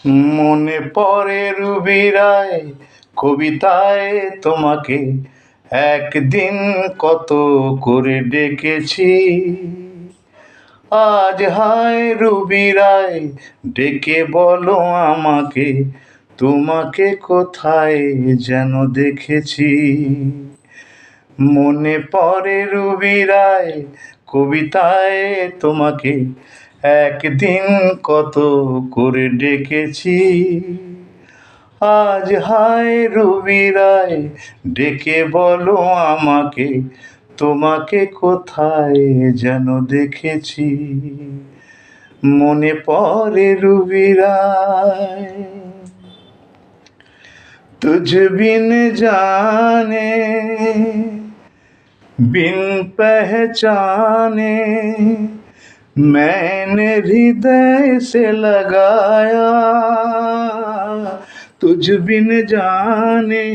মনে পড়ে রুবি রায় কবিতায় তোমাকে একদিন কত করে ডেকেছি। আজ হায় রুবি রায় ডেকে বলো আমাকে, তোমাকে কোথায় যেন দেখেছি। মনে পড়ে রুবি রায় কবিতায় তোমাকে একদিন কত করে ডেকেছি। আজ হায় রুবি রায় ডেকে বলো আমাকে, তোমাকে কোথায় যেন দেখেছি। মনে পড়ে রুবি রায়। तुझ बिन जाने बिन पहचाने मैंने हृदय से लगाया। तुझ बिन जाने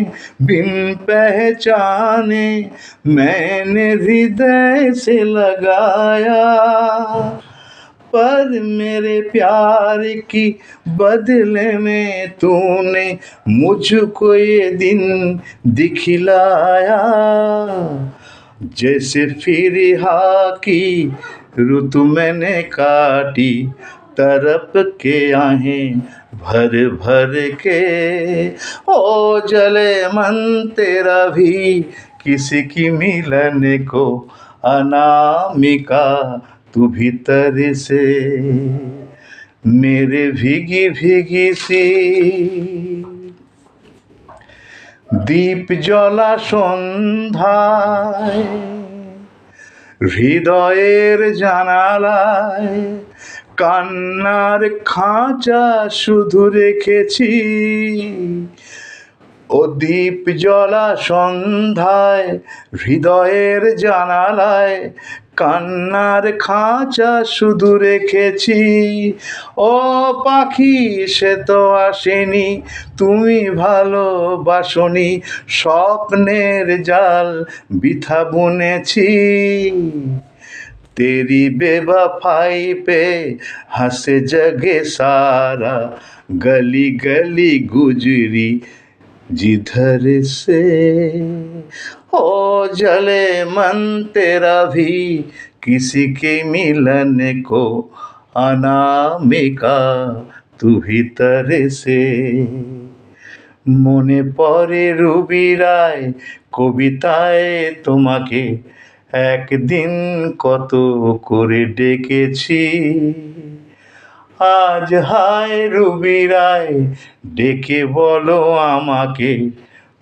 बिन पहचाने मैंने हृदय से लगाया। पर मेरे प्यार की बदले में तूने मुझको ये दिन दिखलाया। जैसे फिरिहा की रुतु मैंने काटी, तरफ के आहें भर भर के। ओ जले मन तेरा भी किसी की मिलन को अनामिका, तू भीतर से मेरे भीगी भीगी सी। दीप জ্বলা সন্ধ্যায় হৃদয়ের জানালায় কান্নার খাঁচা শুধু রেখেছি। ও দীপ জ্বলা সন্ধ্যায় হৃদয়ের জানালায় কান্নার খাঁচা শুধু রেখেছি। ও পাখি সে তো আসেনি, তুমি ভালোবাসনি, স্বপ্নের জাল বৃথা বুনেছি। तेरी बेवफाई पे हंसे जगे सारा, गली गली गुजरी जिधर से। ओ जले मन तेरा भी किसी के मिलन को अनामिका, तू भीतर से। মনে পড়ে রুবি রায় কবিতায় তোমাকে একদিন কত করে ডেকেছি। আজ হায় রুবি রায় ডেকে বলো আমাকে,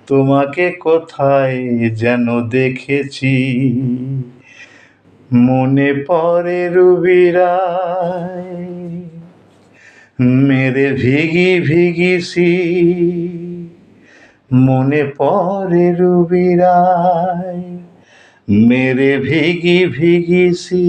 তোমাকে কোথায় যেন দেখেছি। মনে পড়ে রুবি রায় मेरे भीगी भीगी सी। মনে পড়ে রুবি রায় मेरे भीगी भीगी सी।